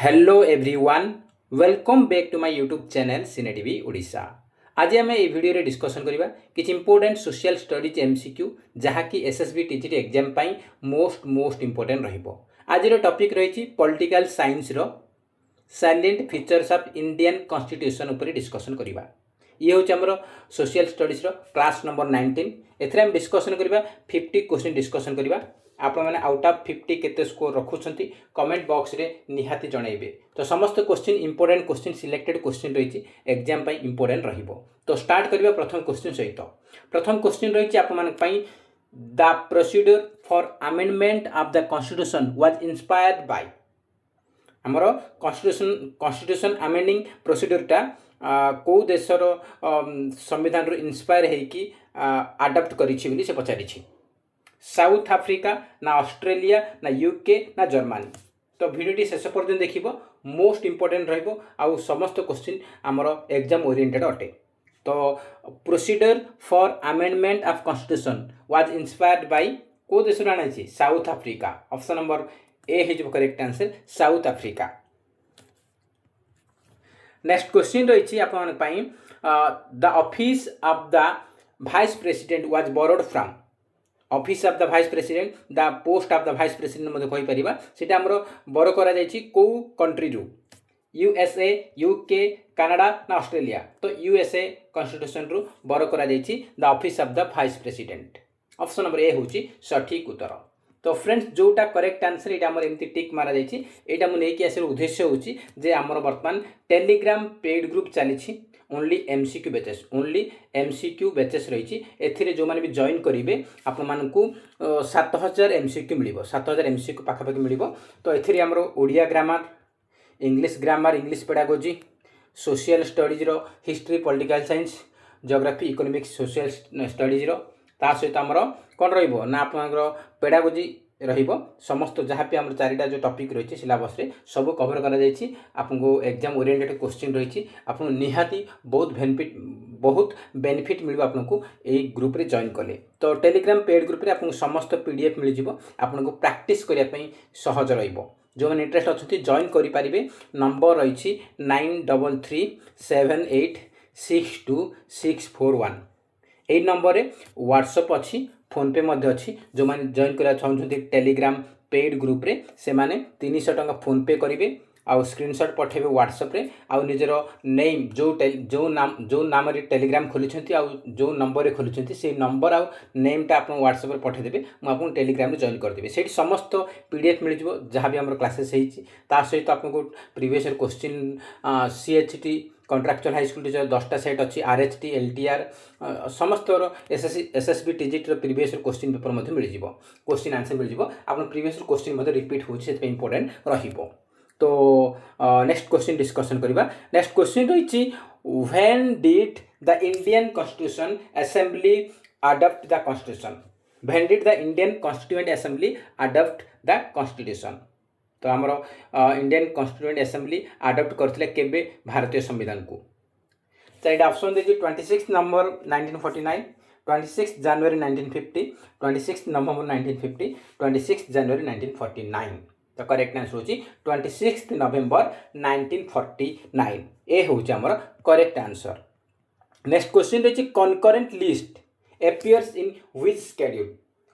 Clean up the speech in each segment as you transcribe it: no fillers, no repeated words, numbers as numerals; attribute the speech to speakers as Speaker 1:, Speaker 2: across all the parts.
Speaker 1: Hello everyone welcome back to my YouTube channel cine TV Odisha. आज आम ये video रे डिस्कशन करबा किछि इंपोर्टेंट सोशल स्टडीज एमसीक्यू जहाँकि एसएसबी टीजीटी एग्जाम पाई मोस्ट इंपोर्टेंट रहिबो। आज टॉपिक रही पॉलिटिकल साइंस रो salient features of Indian constitution ऊपर डिस्कशन करबा। ये हूँ आमर सोशल स्टडीज रो क्लास नंबर 19। एथरे हम डिस्कशन करबा 50 क्वेश्चन डिस्कसन करबा। आपण मैंने आउट ऑफ 50 केते स्कोर रखुछंती कमेंट बॉक्स रे निहाती जणाइबे। तो समस्त question important question selected question रही एग्जाम पाई इंपोर्टेंट रहिबो। तो स्टार्ट करबा प्रथम क्वेश्चन सहित। प्रथम क्वेश्चन रही आपण मानक पाई the procedure for amendment of the constitution was inspired by. हमर कॉन्स्टिट्यूशन अमेंडिंग प्रोसीड्यूरटा को देशर संविधान रो इंस्पायर हेकी अडॉप्ट करिछि बोली से पचारिछि। साउथ आफ्रिका ना ऑस्ट्रेलिया ना यूके ना जर्मनी। तो भिडियोटी शेष पर्यटन देखिबो मोस्ट इंपोर्टेंट रहिबो आउ समस्त क्वेश्चन हमर एग्जाम ओरिएंटेड अटे। तो procedure for amendment of constitution was inspired by को देश आनाछि South Africa. Option number A हे जो correct answer South Africa. Next question रही आपन पई the office of the vice president was borrowed from. Office of the vice president the post of the vice president मध्य कहि परिबा सेटा हमरो बोरो करा जायछि को कंट्री रु यूएसए यूके कनाडा ना ऑस्ट्रेलिया। तो यूएसए कॉन्स्टिट्यूशन रु बोरो करा जायछि the office of the vice president. Option number A होछि सठिक उत्तर। तो फ्रेंड्स जोटा करेक्ट आंसर एटा हमर एमती टिक मारा जायछि। एटा मु नेकी आसर उद्देश्य होछि जे हमर वर्तमान टेलीग्राम पेड ग्रुप चलीछि ओनली एमसीक्यू बैचेस रही। एथिरे जो माने भी जॉइन करेंगे आपण मानकू 7000 एमसीक्यू मिलिबो 7000 एमसीक्यू पाखापाखि मिलिबो। तो एथिरे हमर Odia grammar English pedagogy social studies रो history political science geography economics social studies रो ता सहित हमर कोन रहिबो ना आपनकर पेडागोजी रहिबो। समस्त जहाँ भी आम चारिटा जो टॉपिक रही सिलेबस रे सब कवर करा जायछि। आपको एग्जाम ओरिएंटेड क्वेश्चन रही आपको निहाती बहुत बेनिफिट मिल आपको यही ग्रुप रे जॉइन कले। तो टेलीग्राम पेड ग्रुप रे आपको समस्त पीडीएफ मिल जिवो आपको प्रैक्टिस करिया पई सहज रहिबो। जो मैंने इंटरेस्ट अच्छे जॉइन करें नंबर रही 9337862641। यही नंबर रे व्हाट्सएप अच्छी फोन पे मध्य अच्छी। जो मैंने जॉइन करना चाहते टेलीग्राम पेड ग्रुप रे से माने 300 टंका फोन पे करेंगे आउ स्क्रीनशॉट पठेबे व्हाट्सएप रे आउ निजर नेम जो नाम रे टेलीग्राम खोली आउ जो नंबर रे खोली से नंबर आउ नेमटा आप व्हाट्सएप रे पठेदेबे मुझे आपको टेलीग्राम रे जॉइन करदेबे। से समस्त पीडीएफ मिल जाव जहाँ भी आम क्लासेस होता सहित आपको previous question CHT contractual high school teacher 10टा सेट अच्छी आरएचटी एलटीआर समस्त SSB TGT previous question paper मिल जाव क्वेश्चन आंसर मिल जाव आपन प्रीवियस क्वेश्चन रिपीट होछि इंपोर्टेंट रहिबो। तो नेक्स्ट क्वेश्चन डिस्कशन करबा। नेक्स्ट क्वेश्चन रही when did the Indian constitution assembly adopt the constitution. When did the Indian constituent assembly adopt the constitution. तो आमर इंडियन कॉन्स्टिट्यूएंट असेंबली अडॉप्ट करथिले केबे भारतीय संविधान को। तो ये ऑप्शन देखिए 26 नवंबर 1949 26 जनवरी 1950 26 नवंबर 1950 26 जनवरी 1949। तो करेक्ट आंसर होची 26 नवंबर 1949 ए होची हमर करेक्ट आंसर। नेक्स्ट क्वेश्चन रही concurrent list appears in which schedule.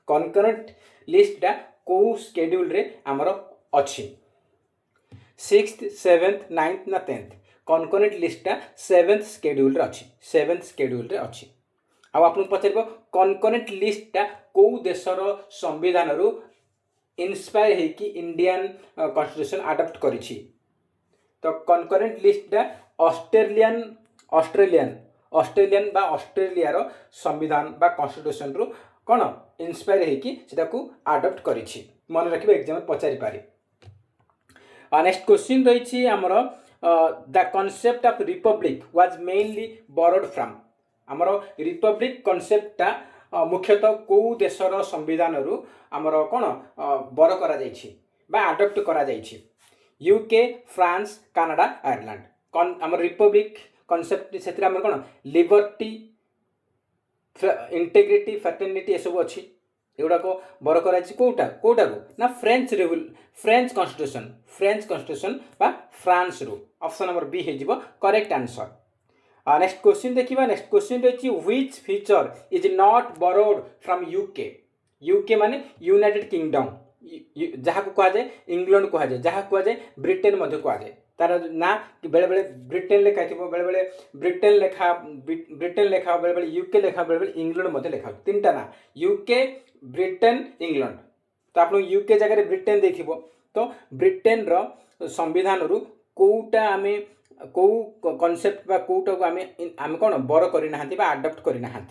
Speaker 1: Concurrent लिस्टा को शेड्यूल रे हमर अच्छी 6th 7th 9th ना 10th। कनकरेंट लिस्टा 7th शेड्यूल रे अच्छी 7th शेड्यूल रे अच्छी। आ आपन पचारबो कनकरेंट लिस्टा को देशर संविधान रु इंस्पायर है कि इंडियन कॉन्स्टिट्यूशन अडॉप्ट करिछि। तो कनकरेंट लिस्टा ऑस्ट्रेलियन बा ऑस्ट्रेलिया रो संविधान बा कॉन्स्टिट्यूशन रु कोन इंस्पायर है कि सेटा को अडॉप्ट करिछि। मन रखिबे एग्जाम पचारि पारे। नेक्स्ट क्वेश्चन रही आमर the concept of Republic was mainly borrowed from. आमर रिपब्लिक कॉन्सेप्टटा मुख्यतः को देशर संविधान रु आमर कोन बोरो करा जायछि बा अडॉप्ट करा जायछि यूके फ्रांस कनाडा आयरलैंड। आमर रिपब्लिक कॉन्सेप्ट से आमर कोन लिबर्टी इंटेग्रिटी फ्रेटर्निटी ये सब अच्छी एगुड़ाक बर कर कोटा ना फ्रेंच कन्स्टिट्यूशन बा फ्रांस रु ऑप्शन नंबर बी हो करेक्ट आंसर। नेक्स्ट क्वेश्चन देखिए। नेक्स्ट क्वेश्चन रही which feature is not borrowed from UK. UK माने यूनाइटेड किंगडम जहाँ को कह जाए इंग्लैंड कह जाए जहाँ कह जाए ब्रिटेन मध्य कह जाए तार ना बेले बेले ब्रिटेन लेखा थी बेले बेले ब्रिटेन लेखा बेले बेले यूके लेखा बेले बेले इंग्लैंड मध्य लेखा तीनटा ना यूके ब्रिटेन इंग्लैंड तो आप यूके जगह ब्रिटेन देखिबो तो ब्रिटेन रो संविधान रु कोटा आमे कौ कॉन्सेप्ट बा कोटा को आमे कोन बर करना बा अडॉप्ट करना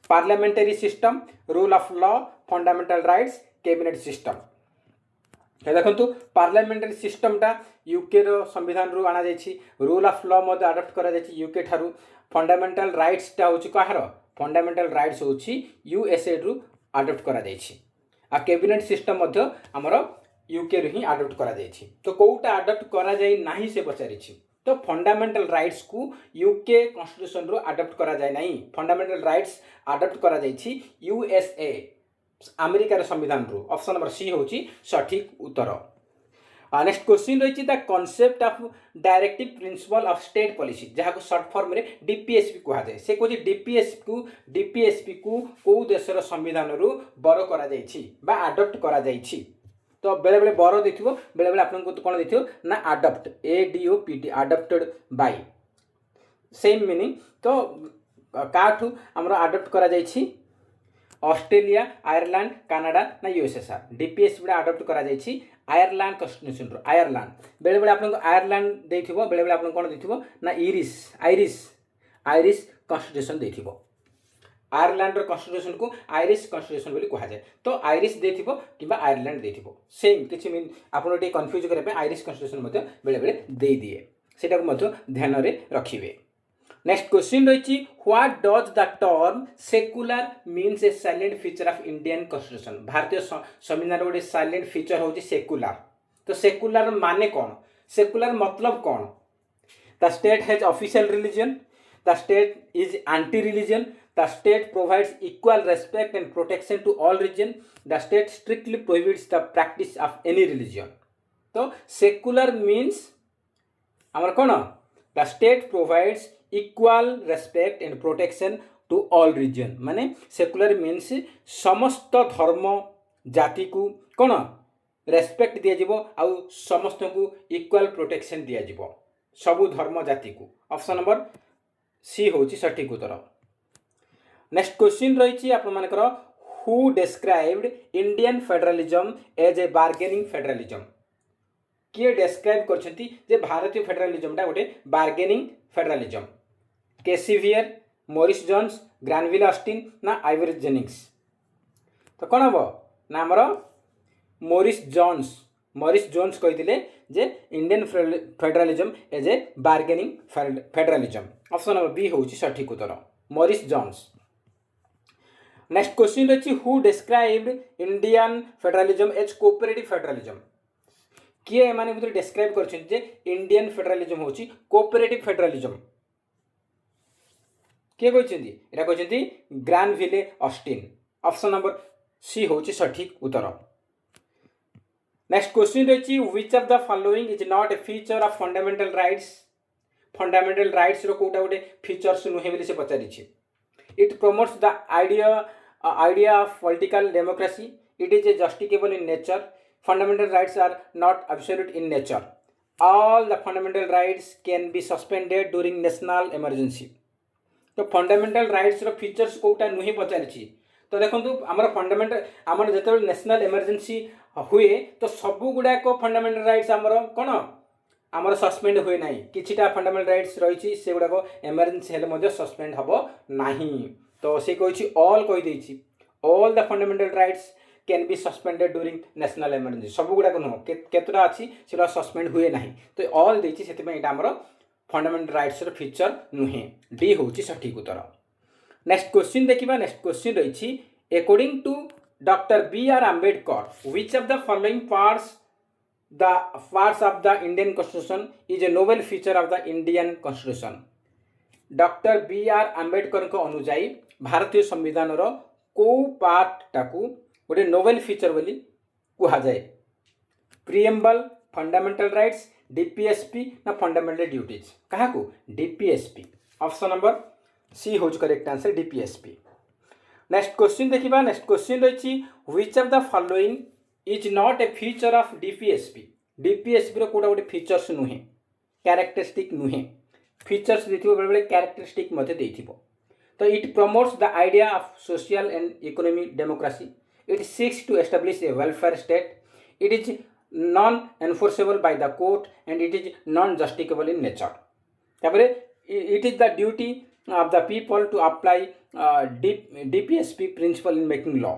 Speaker 1: parliamentary system rule of law fundamental rights cabinet system देखो पार्लियामेंटरी सिस्टमटा यूके रो संविधान रु आना जाइछि रूल ऑफ लॉ मध्य अडॉप्ट करा जाइछि यूके ठारू फंडामेंटल राइट्स टा होछि कहार फंडामेंटल राइट्स होछि यूएसए रु अडॉप्ट करा जाइछि आ कैबिनेट सिस्टम मध्य हमर यूके रु ही अडॉप्ट करा जाइछि तो कोउटा अडॉप्ट करा जाई नाही से पचारिछि तो फंडामेंटल राइट्स को यूके कॉन्स्टिट्यूशन रु अडॉप्ट करा जाय नाही फंडामेंटल राइट्स अडॉप्ट करा जाइछि यूएसए अमेरिकार संविधान रु ऑप्शन नंबर सी होची सठिक उत्तर। नेक्स्ट क्वेश्चन रही the concept of directive principle of state policy जहाँ को शॉर्ट फॉर्म रे डीपीएसपी कहा जाए से कहूँ डीपीएसपी को कौ देशर संविधान रु बर करा जाइछि बा अडॉप्ट करा जाइछि तो बेले बेले बर देखिबो बेले बेले आपन को कोन देखिबो ना adopt ADOPT adopted by same meaning तो काठू हमरो अडॉप्ट करा जाइछि ऑस्ट्रेलिया आयरलैंड कनाडा ना यूएसएसआर डीपीएस बडा अडॉप्ट करा जाइछि आयरलैंड कॉन्स्टिट्यूशन रो आयरलैंड बेले बेले आपन को आयरलैंड देथिबो बेले बेले आपन कोन देथिबो ना आयरिश कॉन्स्टिट्यूशन देथिबो आयरलैंड रो कॉन्स्टिट्यूशन को आयरिश कॉन्स्टिट्यूशन बोली कहा जाए तो आयरिश देथिबो किबा आयरलैंड देथिबो सेम किछि मीन आपन टे कंफ्यूज करे पे आयरिश कॉन्स्टिट्यूशन मते बेले बेले दे दिए सेटा को मते ध्यान रे रखिबे। नेक्स्ट क्वेश्चन रही what does the term secular means a salient feature of Indian constitution भारतीय संविधान गोटे साइलेंट फीचर होची सेकुलर तो सेकुलर माने कौन सेकुलर मतलब कौन the state has official religion the state is anti religion the state provides equal respect and protection to all religion the state strictly prohibits the practice of any religion तो secular means आमर कौन the state provides equal respect and protection to all religion माने secular means समस्त धर्म जाति को कौन respect दिया जिवो आउ समस्त को इक्वल प्रोटेक्शन दिया जिवो सबु धर्म जाति को ऑप्शन नंबर सी होची सठिक उत्तर। नेक्स्ट क्वेश्चन रही आप मानकर who described Indian federalism as a bargaining federalism किए डिस्क्राइब करछंती जे भारतीय फेडरलिज्म टा गोटे bargaining federalism KC Wheare Morris Jones Granville Austin ना आइवरी जेनिंग्स तो कौन हम ना आमर मोरिस जोन्स कहते जे Indian federalism as a bargaining federalism option number B होची सठिक उत्तर मोरिस जोन्स। नेक्स्ट क्वेश्चन रही who described Indian federalism as cooperative federalism किए माने भितर डिस्क्राइब करछन जे इंडियन फेडरलिज्म होची कोऑपरेटिव फेडरलिज्म किए कहछन्ती एटा कहछन्ती Granville Austin option number C होची सठिक उत्तर। नेक्स्ट क्वेश्चन रही which of the following is not a feature of fundamental rights रो कोटा गोटे फीचर्स नुहे बोली से पचारिछि it promotes the idea of political democracy it is a justifiable in nature fundamental rights are not absolute in nature all the fundamental rights can be suspended during national emergency तो fundamental rights रो features Kota नुहे पचारिछि तो देखंतु हमर fundamental हमर जते national emergency हुए तो सबु गुडा को फंडामेंटल राइट्स हमर कोन हमर सस्पेंड हुए नाही किछिटा फंडामेंटल राइट्स रहिछि से गुडा को इमरजेंसी हेले मध्ये सस्पेंड हबो नाही तो से कहि ऑल कहि देछि all the fundamental rights can be suspended during national emergency सब गुडा को नो केतरा अछि सेटा सस्पेंड हुए नाही तो ऑल देछि सेति में एटा हमर फंडामेंटल राइट्स रो फीचर नुहे डी होछि सठिक उत्तर। नेक्स्ट क्वेश्चन देखिबा नेक्स्ट क्वेश्चन रहिछि according to doctor B.R. Ambedkar which of the following parts of the Indian Constitution is a novel feature of the Indian Constitution doctor B.R. Ambedkar को अनुजाई भारतीय संविधान रो को पार्ट टाकू गोटे नोवेल फीचर बोली कहुए। प्रिएम्बल, फंडामेंटल राइट्स, डीपीएसपी ना फंडामेंटल ड्यूटीज क्या डीपीएसपी। ऑप्शन नंबर सी हूँ correct answer DPSP. Next question देखिबा। नेक्स्ट क्वेश्चन रही which of the following is not a feature of DPSP. DPSP रो कोटा गोटे फीचर्स नुहे, कैरेक्टरिस्टिक नुहे। फीचर्स देथिबो बेले बेले कैरेक्टरिस्टिक मध्ये देथिबो। तो it promotes the idea of social and economic democracy. It seeks to establish a welfare state. It is non enforceable by the court and it is non justiciable in nature. तापर it is the duty of the people to apply DPSP principle in making law।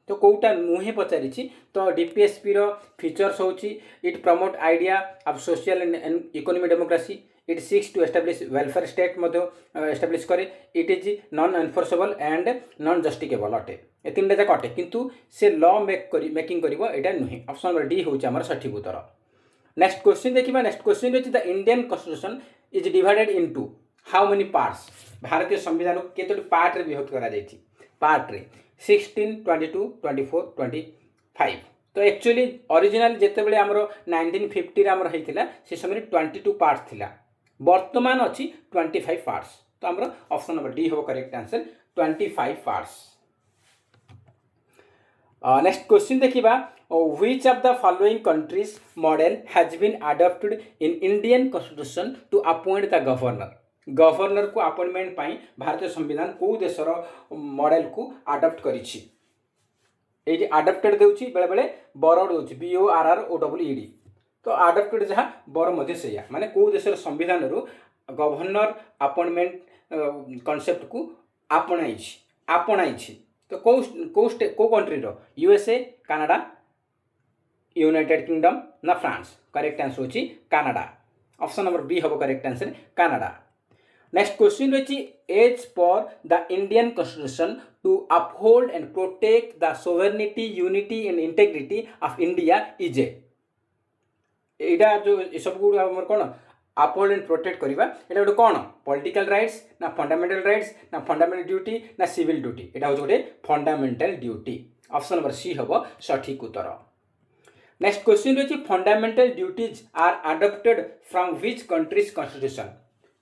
Speaker 1: तो कोटा नुहे पचारि तो DPSP रो features होची it promote idea of social and economic democracy. It seeks to establish welfare state मध्य establish करे। It is non enforceable and non justiciable अटे। ए तीन जाक अटे किंतु से लॉ मेकिंग करिवो एटा नुहे। ऑप्शन नंबर डी होची हमर सठिक उत्तर। नेक्स्ट क्वेश्चन देखिबा। Next question is the Indian constitution is divided into how many parts. भारतीय संविधान को केतोटी पार्ट रे विभक्त करा जायछि। पार्ट रे 16, 22, 24, 25। तो एक्चुअली ओरिजिनल जेते बेले हमरो 1950 रे हमरो हेतिला से समय 22 पार्ट्स थिला। वर्तमान अछि 25 पार्ट्स। तो हमरो ऑप्शन नंबर डी हो correct answer 25 parts. Next question देखिबा। Which of the following countries model has been adopted in Indian constitution to appoint the governor. Governor को अपॉइंटमेंट पाई भारतीय संविधान को देशर मॉडल को अडॉप्ट करिछि। एटी अडॉप्टेड देउछि बेले बेले बरोड देउछि BORROWED। तो अडॉप्टेड जहाँ बर मध्य सेया माने को देशर संविधान रु गवर्नर अपॉइंटमेंट कॉन्सेप्ट को आपणाइछि। तो को कंट्री रो USA, कनाडा, यूनाइटेड किंगडम ना फ्रांस। करेक्ट आंसर होछि कनाडा। ऑप्शन नंबर बी होबो correct answer Canada. Next question रही as per the Indian constitution to uphold and protect the sovereignty, unity and integrity of India is एटा जो सब good हमर कोन uphold and protect करबा एटा गोटे कोन पॉलिटिकल राइट्स ना फंडामेंटल ड्यूटी ना सिविल ड्यूटी। एटा हो गोटे fundamental duty. Option number C होबो सठिक उत्तर। नेक्स्ट क्वेश्चन रही fundamental duties are adopted from which country's constitution.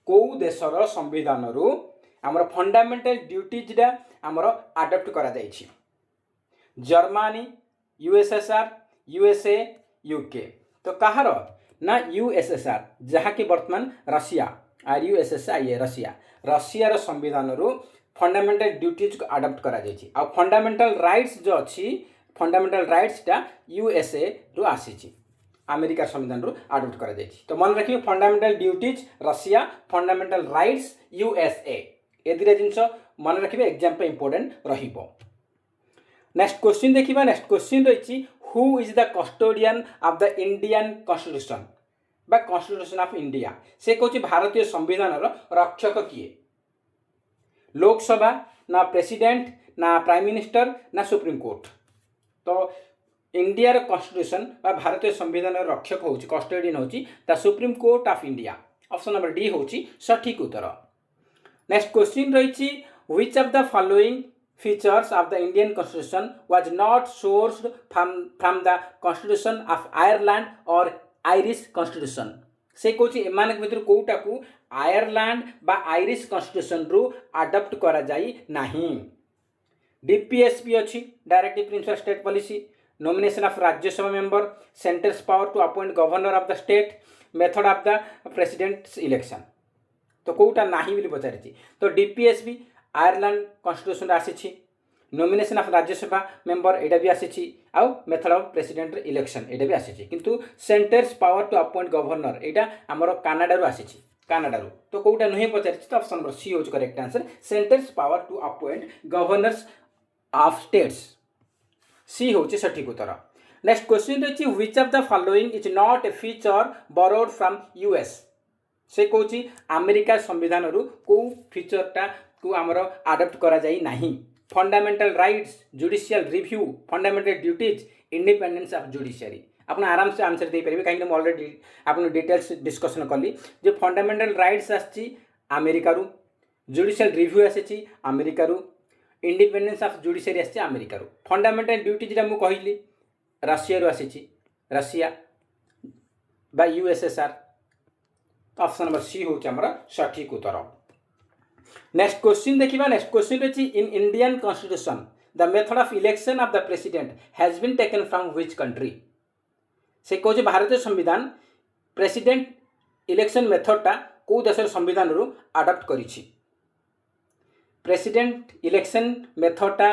Speaker 1: को देशर संविधान रु आमर फंडामेंटल ड्यूटीज आमर अडॉप्ट करा जायछि। Germany, USSR, USA, UK। तो कहार ना USSR जहाँ कि वर्तमान रशिया RUSSI रशिया रो संविधान रु फंडामेंटल ड्यूटीज को अडॉप्ट करा जायछि। आ फंडामेंटल राइट्स जो अछि फंडामेंटल राइट्स टा USA रु आसीछि, अमेरिका संविधान रु अडॉप्ट करा जायछि। तो मन रखिबे fundamental duties Russia, fundamental rights USA। ए दिरे जिंस मन रखिबे एग्जाम पे इंपोर्टेंट रहिबो। नेक्स्ट क्वेश्चन देखिबा। नेक्स्ट क्वेश्चन रहिछि who is the custodian of the Indian constitution बा कॉन्स्टिट्यूशन ऑफ इंडिया। से कहछि भारतीय संविधान रो रक्षक किए। लोकसभा ना प्रेसिडेंट ना प्राइम मिनिस्टर ना सुप्रीम कोर्ट। तो इंडिया कॉन्स्टिट्यूशन बा भारतीय संविधान रक्षक होची कस्टोडियन होची the supreme court of India. Option number D होची सठिक उत्तर। नेक्स्ट क्वेश्चन रही which of the following features of the Indian constitution was not sourced from the constitution of Ireland और आयरिश कॉन्स्टिट्यूशन। से कहछि एमानक भितर कोउटा को आयरलैंड बा आयरिश कॉन्स्टिट्यूशन रु अडॉप्ट करा जाई नाही। डीपीएसपी अच्छी directive principle state policy, nomination of Rajya Sabha member, centre's power to appoint governor of the state, method of the president's election. तो कोउटा नाही बोली पचारिछि। तो डीपीएसपी आयरलैंड कॉन्स्टिट्यूशन आसीछि, नॉमिनेशन ऑफ राज्यसभा मेंबर एटा भी आसीछि, आउ मेथड ऑफ प्रेसिडेंट इलेक्शन एटा भी आसीछि। किंतु centre's power to appoint governor एटा हमरो कनाडा रु आसीछि, कनाडा रु। तो कोउटा नुहे पचारिछि। तो ऑप्शन नंबर सी होज correct answer centre's power to appoint governors of states. C होची सठिक उत्तर। नेक्स्ट क्वेश्चन रही which of the following is not a feature borrowed from US। से कहछि अमेरिका संविधान रु को फीचरटा को हमरो अडॉप्ट करा जाई नाही। Fundamental rights, judicial review, fundamental duties, independence of judiciary. आप आराम से आंसर दे पारे कहीं ऑलरेडी आपन डिटेल्स डिस्कशन कली। जो फंडामेंटल राइट्स आछि अमेरिका रु, जुडिशियल रिव्यू आछि अमेरिका रु, इंडिपेंडेंस ऑफ जुडिशियरी आसी अमेरिका रो फंडामेंटल ड्यूटी जेटा मु कहली रशिया रो आसी रशिया बा यूएसएसआर ऑप्शन नंबर सी होची हमर सठिक उत्तर नेक्स्ट क्वेश्चन देखिबा नेक्स्ट क्वेश्चन रही in Indian constitution the method of election of the president has been taken from which country से कहूँ भारतीय संविधान प्रेसिडेंट इलेक्शन मेथडटा कौ देशर संविधान रु अडॉप्ट करिछि प्रेसिडेंट इलेक्शन मेथडटा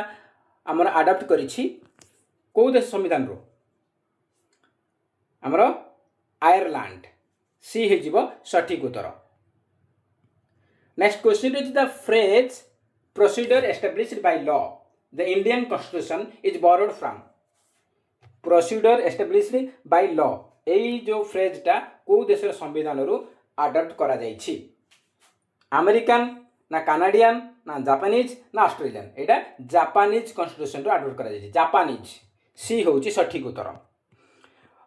Speaker 1: आमर अडॉप्ट करिछि कौ देश संविधान रु आमर आयरलैंड सी हे जीवो सठिक उत्तर next question is the phrase procedure established by law the Indian constitution is borrowed from procedure established by law एई जो फ्रेजटा को देशर संविधान रु अडॉप्ट करा जाइछि अमेरिकन ना कनाडियन ना जापानीज ना ऑस्ट्रेलियन एटा जापानीज कॉन्स्टिट्यूशन रु अडॉप्ट करा जाइछि जापानीज सी होछि सठिक उत्तर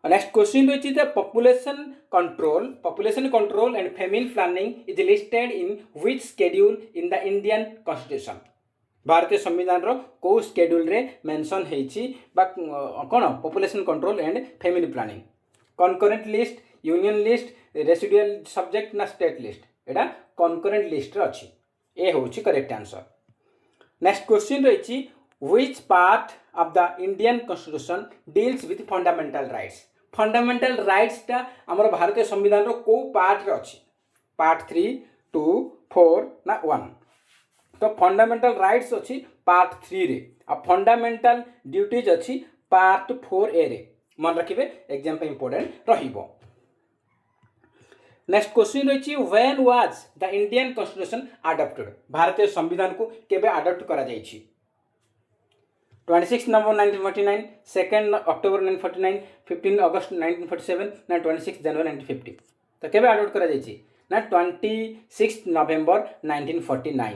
Speaker 1: नेक्स्ट क्वेश्चन रही the population control and family planning is listed in which schedule in the Indian constitution भारतीय संविधान रो को शेड्यूल रे मेंशन हेछि बा कोन population control and family planning concurrent list union list residual subject ना स्टेट लिस्ट एटा कॉन्करेंट लिस्ट रे अछि ए होछि करेक्ट आंसर नेक्स्ट क्वेश्चन रही which part of the Indian constitution deals with fundamental rights fundamental rights टा हमर भारतीय संविधान रो को पार्ट रे अछि पार्ट 3 2 4 ना 1 तो फंडामेंटल राइट्स अछि पार्ट 3 रे आ फंडामेंटल ड्यूटीज अछि पार्ट 4 ए रे मन रखिबे एग्जाम पे इंपोर्टेंट रहिबो नेक्स्ट क्वेश्चन रही when was the Indian constitution adopted भारतीय संविधान को केबे अडॉप्ट करा जाइछि 26 नवंबर 1949 2 अक्टोबर 1949 15 अगस्त 1947 ना 26 जनवरी 1950 तो केबे अडॉप्ट करा जाइछि ना 26 नवंबर 1949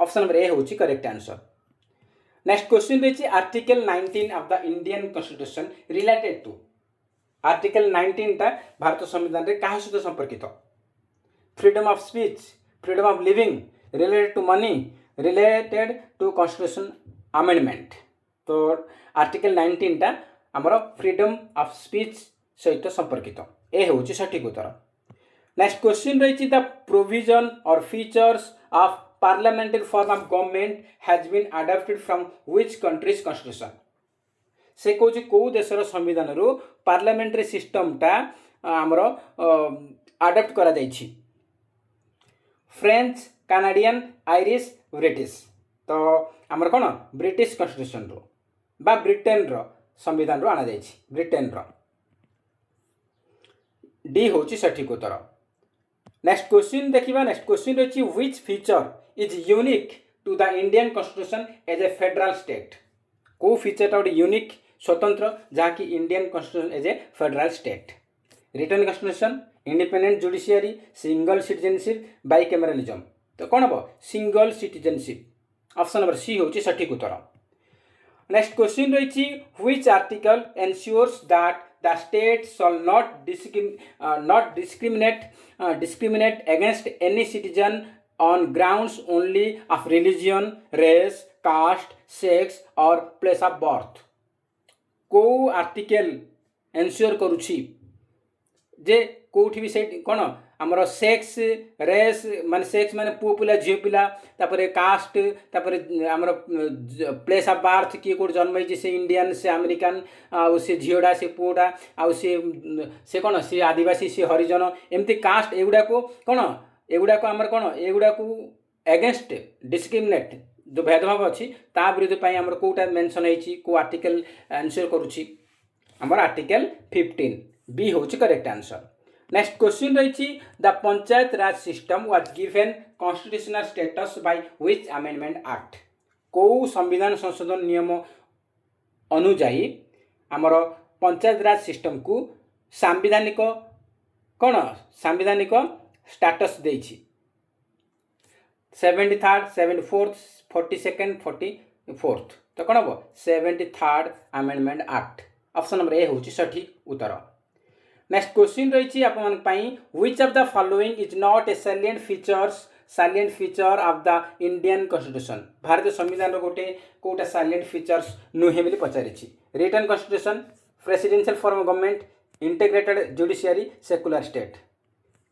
Speaker 1: ऑप्शन नंबर ए होछि करेक्ट आंसर नेक्स्ट क्वेश्चन रही article 19 of the Indian constitution related to article 19 टा भारत संविधान रे काहा सहित संपर्कित freedom of speech freedom of living related to money related to constitution amendment तो आर्टिकल 19 टा हमर फ्रीडम ऑफ स्पीच सहित संपर्कित ए होछि सठिक उत्तर नेक्स्ट क्वेश्चन रही द प्रोविजन और features of parliamentary form of government has been adopted from which country's constitution से कहूँ कौ देशर संविधान रु पार्लियामेंट्री सिस्टम टा आमर अडॉप्ट करा जाइछि फ्रेंच कनाडियन आयरिश ब्रिटिश तो आमर कोन ब्रिटिश कॉन्स्टिट्यूशन रो बा ब्रिटेन रो संविधान रो आना जाइछि ब्रिटेन रो डी होछि सठिक उत्तर नेक्स्ट क्वेश्चन देखिबा नेक्स्ट क्वेश्चन रही which feature is unique to the Indian constitution as a federal state को फीचर गोटे यूनिक स्वतंत्र जहाँकि Indian constitution as a federal state written constitution independent judiciary single citizenship bicameralism तो कौन हम single citizenship option number C होची सठिक उत्तर नेक्स्ट क्वेश्चन रही which article ensures that the state shall not discriminate against any citizen on grounds only of religion, race, caste, sex or place of birth को article ensure करुछि जे कोठी भी से कोन हमर sex race माने सेक्स माने पुओ पिला झियो पिला तापरे कास्ट तापरे हमर प्लेस ऑफ बर्थ की कोड जन्म होई से इंडियन से अमेरिकन आ से झियोडा से पुओडा आ से कोन से आदिवासी से हरिजन एमती कास्ट एगुडा को कोन एगुडा को हमर कोन एगुडा को अगेंस्ट डिस्क्रिमिनेट जो भेदभाव अच्छी ता विरुद्ध पाई हमर कोटा मेंशन हेछि को आर्टिकल आंसर करूछि हमर आर्टिकल 15 बी होछि करेक्ट आंसर नेक्स्ट क्वेश्चन रही the panchayat raj system was given constitutional status by which amendment act को संविधान संशोधन नियम अनुजाई हमर पंचायत राज सिस्टम को सांविधानिक कोन सांविधानिक स्टेटस देछि 73rd 74th 42nd 44th तो कौन हम 73rd amendment act option number A होची सठिक उत्तर नेक्स्ट क्वेश्चन रही which of the following is not a salient features silent feature of the Indian constitution भारतीय संविधान गोटे कोटा साइलेंट फीचर्स नुहे बोली पचारिछि written constitution presidential form of government integrated judiciary secular state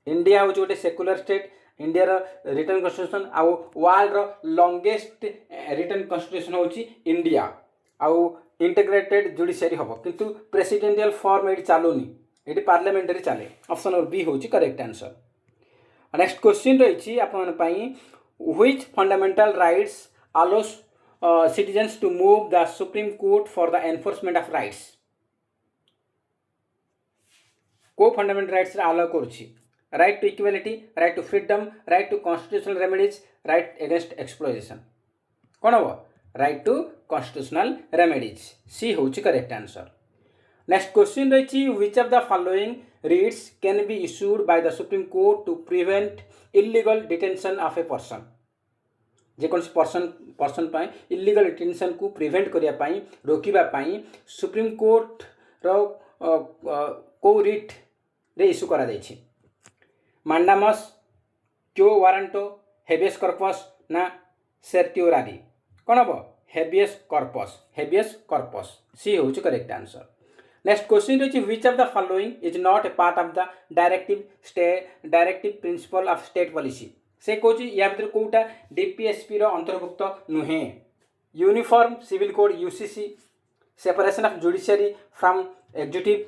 Speaker 1: India हूँ गोटे secular state India written constitution आउ वर्ल्ड लॉन्गेस्ट रिटर्न कॉन्स्टिट्यूशन होची इंडिया आउ इंटीग्रेटेड जुडिशियरी हम किंतु प्रेसिडेंशियल फॉर्म ये चलुनी ये पार्लियामेंटरी चले ऑप्शन नंबर बी होची करेक्ट आंसर। नेक्स्ट क्वेश्चन रही आपण which fundamental rights allows citizens to move the supreme court for the enforcement of rights को फंडामेंटल राइट्स अलाउ करुछि right to equality right to freedom right to constitutional remedies right against exploitation कौन हम right to constitutional remedies C हूँ correct answer. Next question रही which of the following writs can be issued by the supreme court to prevent illegal detention of a person जेकोसी person illegal detention को prevent करने रोकवाई supreme court रो को writ रे issue करा जायछि mandamus quo warranto habeas corpus ना certiorari कौन हम हेबियस कॉर्पस सी हूँ करेक्ट आंसर। नेक्स्ट क्वेश्चन रही which of the following is not a part of the directive principle of state policy से कौन या भर कौटा डीपीएसपी अंतर्भुक्त नुहे uniform civil code UCC separation of judiciary from executive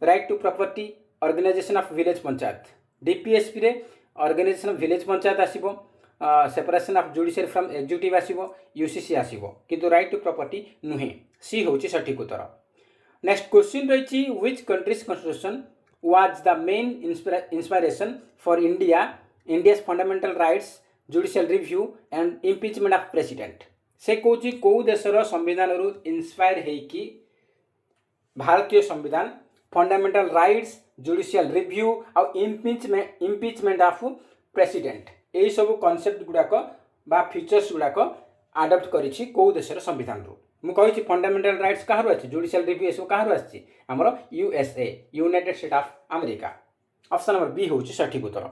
Speaker 1: right to property organisation of village panchayat DPSP रे organisation of village panchayat आसीबो separation of judiciary from executive आसीबो UCC आसीबो किंतु राइट टू प्रॉपर्टी नुहे सी होची सठिक उत्तर। नेक्स्ट क्वेश्चन रही which country's constitution was the main inspiration for India's fundamental rights judicial review and impeachment of president से Cauchy कौ देशर संविधान रु इंस्पायर होइकी भारतीय संविधान फंडामेंटल राइट्स जुडिशियल रिव्यू आउ इम्पीचमेंट ऑफ प्रेसिडेंट यही सब कॉन्सेप्ट गुड़ाक बा फीचर्स गुड़ाक आडप्ट करिछि कौ देशर संविधान रु मु कहि फंडामेंटल राइट्स कहाँ आछि जुडिशियल रिव्यू सब कहाँ आछि हमर USA United State of America option number B होछि सठिक उत्तर।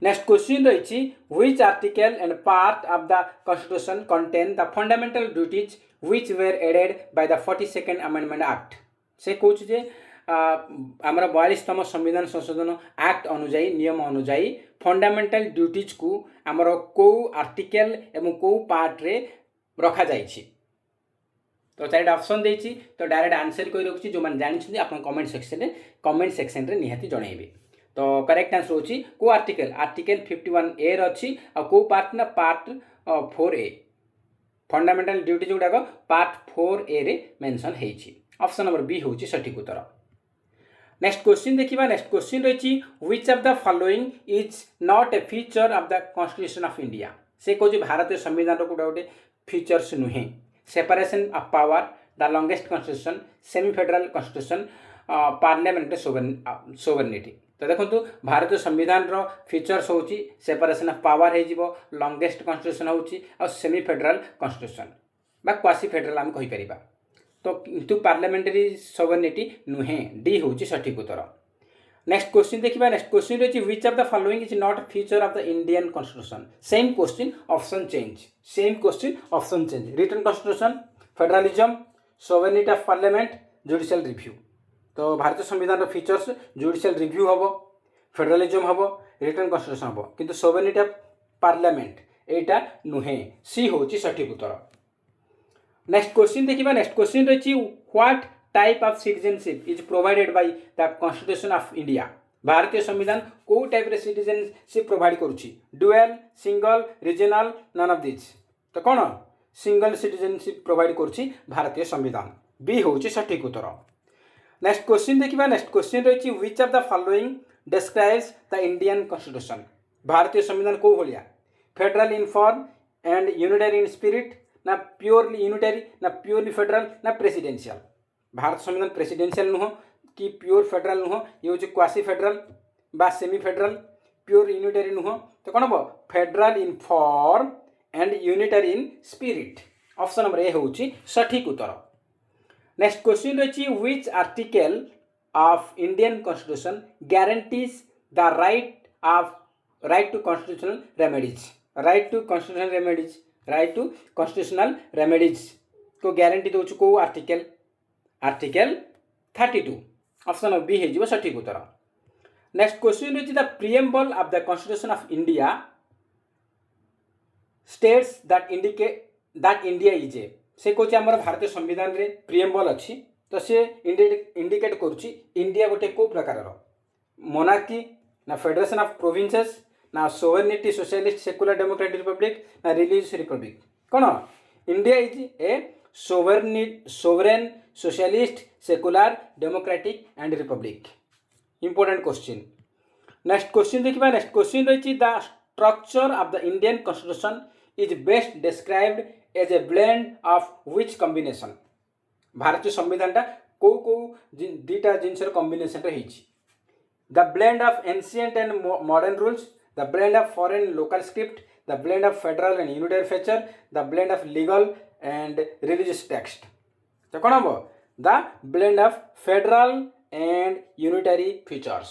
Speaker 1: नेक्स्ट क्वेश्चन रही which article and part of the constitution contain the fundamental duties which were added by the 42nd amendment act से कौच जे आमर 42तम संविधान संशोधन एक्ट अनुजाई नियम अनुजाई फंडामेंटल ड्यूटीज को आमर कौ आर्टिकल एवं कौ पार्ट रे रखा जाइछि तो चारिटा ऑप्शन देछि तो डायरेक्ट आंसर कोइ रखछि जो माने जानि छथि आपन कमेंट सेक्शन रे निहाती जणैबे तो करेक्ट आंसर होछि को आर्टिकल 51A रछि आ को पार्ट ना पार्ट 4A फंडामेंटल ड्यूटी जोड़ाक पार्ट 4A रे मेंशन हेछि ऑप्शन नंबर बी होछि सठिक उत्तर। नेक्स्ट क्वेश्चन देखिबा नेक्स्ट क्वेश्चन रही which of the following is not a feature of the constitution of India से कौन भारतीय संविधान गोटे गोटे फीचर्स नुहे separation of power the longest constitution semi federal constitution parliament sovereignty तो देखो भारतीय संविधान रो फीचर्स होची सेपरेशन ऑफ पावर हो लॉन्गेस्ट कॉन्स्टिट्यूशन होची और सेमी फेडरल कॉन्स्टिट्यूशन बा क्वासी फेडरल आम कहि परिबा तो किंतु पार्लियामेंटरी सोवरेनिटी नुहे डी होची सठिक उत्तर। नेक्स्ट क्वेश्चन देखिबा नेक्स्ट क्वेश्चन रही which of the following is not feature of the Indian constitution same question option change written constitution federalism sovereignty of parliament judicial review तो भारतीय संविधान फीचर्स जुडिशियल रिव्यू हम federalism हम written constitution हम किंतु sovereignty of parliament एटा नुहे सी होची सठिक उत्तर। नेक्स्ट क्वेश्चन देखिबा नेक्स्ट क्वेश्चन रही what type of citizenship is provided by the constitution of India भारतीय संविधान को टाइप रे सिटीजनशिप प्रोवाइड करुछि dual single regional none of this तो कौन सिंगल सिटीजनशिप प्रोवाइड करुछि भारतीय संविधान बी होची सठिक उत्तर। नेक्स्ट क्वेश्चन देखिबा नेक्स्ट क्वेश्चन रही which of the following describes the Indian constitution भारतीय संविधान को भलिया federal in form and unitary in spirit ना प्योरली यूनिटरी ना प्योरली फेडरल ना प्रेसिडेंशियल भारत संविधान प्रेसिडेंशियल नुह कि प्योर फेडरल नुह ये हूँ क्वासी फेडरल बा सेमी फेडरल प्योर यूनिटरी नुह तो कौन हम federal in form and unitary in spirit option number A हूँ सठिक उत्तर। नेक्स्ट क्वेश्चन रही which article of Indian constitution guarantees the right of right to constitutional remedies, right to constitutional remedies, right to constitutional remedies को guarantee दूँ कौ article, article 32 option of B हो सठिक उत्तर। नेक्स्ट क्वेश्चन रही the preamble of the constitution of India states that indicate that India is a, से कौन आम भारतीय संविधान रे प्रिएम्बल अच्छी तो सी इंडिकेट करुच्ची इंडिया गोटे को प्रकार मोनार्की ना फेडरेशन ऑफ प्रोविंसेस ना sovereignty socialist secular democratic republic ना रिलीजियस रिपब्लिक कौन India is a sovereign socialist secular democratic and republic. Important question. Next question देखिए। नेक्स्ट क्वेश्चन रही the structure of the Indian constitution is best described as a blend of which combination, भारतीय संविधान टा को दीटा जिनसर combination रे हिची, the blend of ancient and modern rules, the blend of foreign local script, the blend of federal and unitary feature, the blend of legal and religious text. तो कौन हम the blend of federal and unitary features,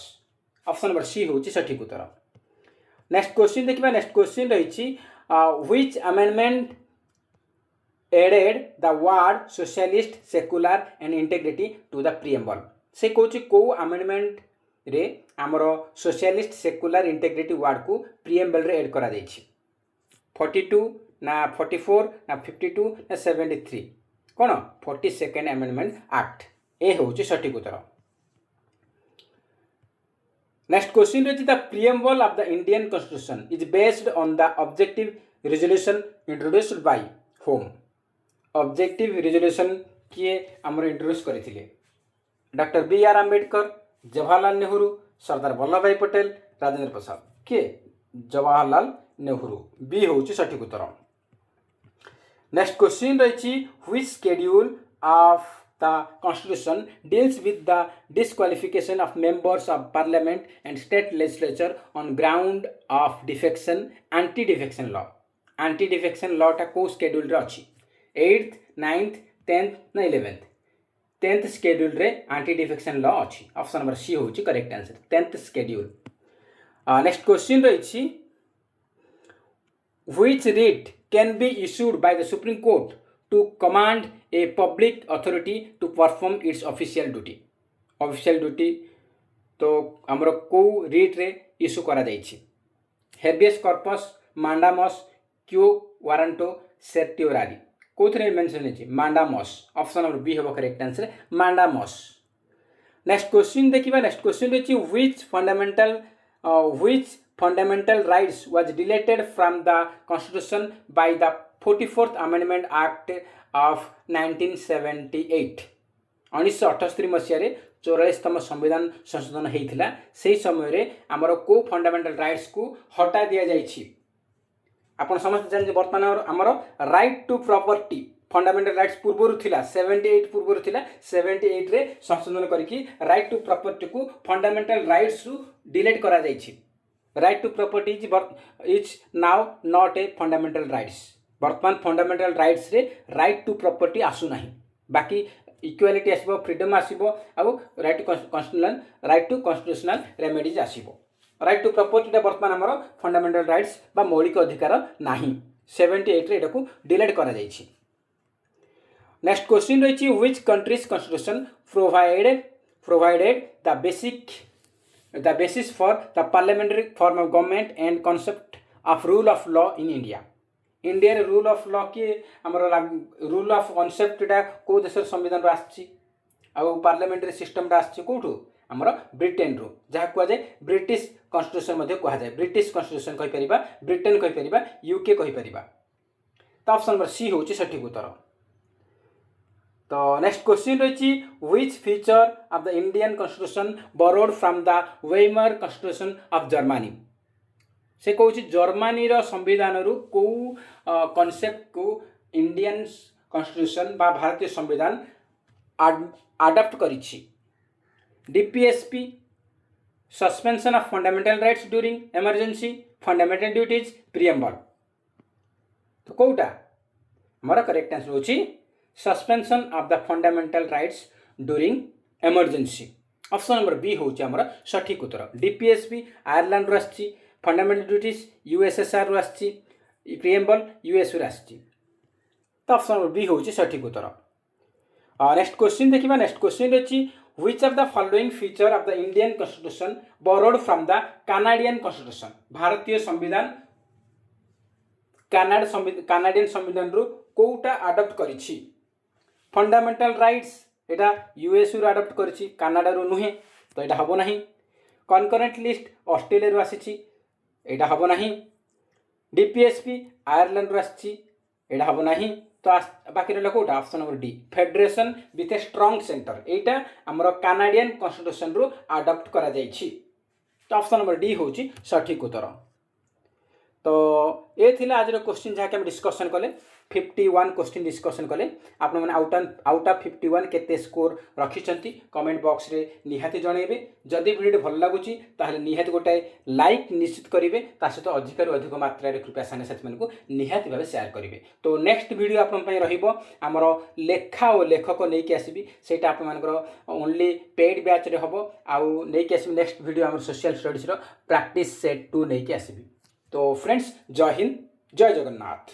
Speaker 1: option number C होची सठिक उत्तर। Next question देखिए। Next question रही which amendment added the word socialist secular and integrity to the preamble, से कौन को अमेंडमेंट रे आमर सोशलिस्ट सेकुलर इंटेग्रिटी वर्ड को प्रिएम्बल रे एड करा जाइछि, 42 ना 44 ना 52 ना 73 कौन 42nd अमेंडमेंट एक्ट, ए होची सठिक उत्तर। नेक्स्ट क्वेश्चन रही the preamble of the Indian constitution is based on the objective resolution introduced by whom, objective resolution किए आमर इंट्रोड्यूस करथिले, doctor B R Ambedkar, Jawaharlal Nehru, Sardar Vallabh Bhai Patel, Rajendra Prasad, किए जवाहरलाल नेहरू, बी होची सठिक उत्तर। नेक्स्ट क्वेश्चन रही which schedule of the constitution deals with the disqualification of members of parliament and state legislature on ground of defection, anti defection law, anti defection law टा को schedule रे अच्छी 8th 9th 10th ना 11th 10th schedule रे anti defection law अच्छी, option number C होची correct answer 10th schedule। Next question रही which writ can be issued by the Supreme Court to command a public authority to perform its official duty, official duty तो आमर को writ रे issue करा जाइछि, habeas corpus, mandamus, quo warranto, certiorari, कोथरे mention है mandamus, option number B होबो correct answer mandamus. Next question देखिबा। नेक्स्ट क्वेश्चन रही which fundamental rights was deleted from the constitution by the 44th Amendment Act of 1978, 1978 मसीह 44तम संविधान संशोधन होता से समय आमर को फंडामेंटल राइट्स को हटा दि जाइए। आप समस्त जानते बर्तमान आमर right to property fundamental rights पूर्व थिला 78 पूर्व थिला 78 रे संशोधन करके राइट टू प्रॉपर्टी को फंडामेंटल राइट्स रु डिलीट करा जाइए। Right to property is now not a fundamental rights, बर्तमान फंडामेंटल राइट्स रे राइट टू प्रॉपर्टी आसु नाही, बाकी इक्वालिटी आसीबो, फ्रीडम आसीबो, आउ राइट टू कॉन्स्टिट्यूशनल रेमेडीज आसीबो। राइट टू प्रॉपर्टी टा बर्तमान हमर फंडामेंटल राइट्स बा मौलिक अधिकार नाही, 78 रे एटाकू डिलीट करा जाइछि। नेक्स्ट क्वेश्चन रही which country's constitution provided the basis for the parliamentary form of government and concept of rule of law in India, India रे रूल ऑफ लॉ की हमर रूल ऑफ कॉन्सेप्ट टा को देशर संविधान रो आछि, आ पार्लियामेंटरी सिस्टम टा आछि कोठू हमर ब्रिटेन रो, जहा को जाय ब्रिटिश कॉन्स्टिट्यूशन मध्ये कहा जाय, ब्रिटिश कॉन्स्टिट्यूशन कहि परिबा, ब्रिटेन कहि परिबा, यूके कहि परिबा। तो ऑप्शन नंबर सी होची सठिक उत्तर। तो नेक्स्ट क्वेश्चन रही which feature of the Indian constitution borrowed from the Weimar constitution of Germany, से कहूँ जर्मनी संविधान रु को कॉन्सेप्ट को इंडियन कॉन्स्टिट्यूशन बा भारतीय संविधान अडॉप्ट करिछि। DPSP, suspension of fundamental rights during emergency, fundamental duties, preamble. तो कोटा हमारा करेक्ट आंसर होछि suspension of the fundamental rights during emergency, option number B होछि हमारा सठिक उत्तर। डीपीएसपी आयरलैंड रो आछि, फंडामेंटल ड्यूटीज यूएसएसआर रु आसी प्रिएम्बल यूएस रु आसी तो ऑप्शन नंबर बी हूँ सठिक उत्तर। नेक्स्ट क्वेश्चन देखिए नेक्स्ट क्वेश्चन अच्छी which of the following feature of the Indian constitution borrowed from the Canadian constitution भारतीय संविधान कानाडियन संविधान रु कोटा अडप्ट करिछि फंडामेंटल राइट्स एटा यूएस रु अडप्ट करिछि कनाडा रु नुहे तो एटा हबो नाही कनकरेंट लिस्ट ऑस्ट्रेलिया रु आसीछि एटा हबो नाही डीपीएसपी आयरलैंड रु आसीछि एटा हबो नाही तो बाकी रहा कौटा option number D federation with a strong centre एटा हमर कनाडियन कॉन्स्टिट्यूशन रु अडप्ट करा जाइछि तो ऑप्शन नंबर डी हूँ सठिक उत्तर। तो ये थिला आज क्वेश्चन जहाँ आम डिस्कसन कले 51 क्वेश्चन डिस्कसन कले आप आउट ऑफ 51 केते स्कोर रखिंट कमेंट बॉक्स रे निहाती जनइबे जदि वीडियो भल लगुच निहाती गोटे लाइक निश्चित करेंगे सहित अधिक अधिक मात्रा कृपया सांग साथी मानक निहाती भाव सेयार करेंगे। तो नेक्स्ट वीडियो आपमर लेखा और लेखक नहीं आसबि से ओनली पेड बैच रे हम आउ नहीं आसबि नेक्स्ट वीडियो आम सोशल स्टडीज प्रैक्टिस सेट 2 नहीं आसबि। तो फ्रेंड्स जय हिंद जय जगन्नाथ।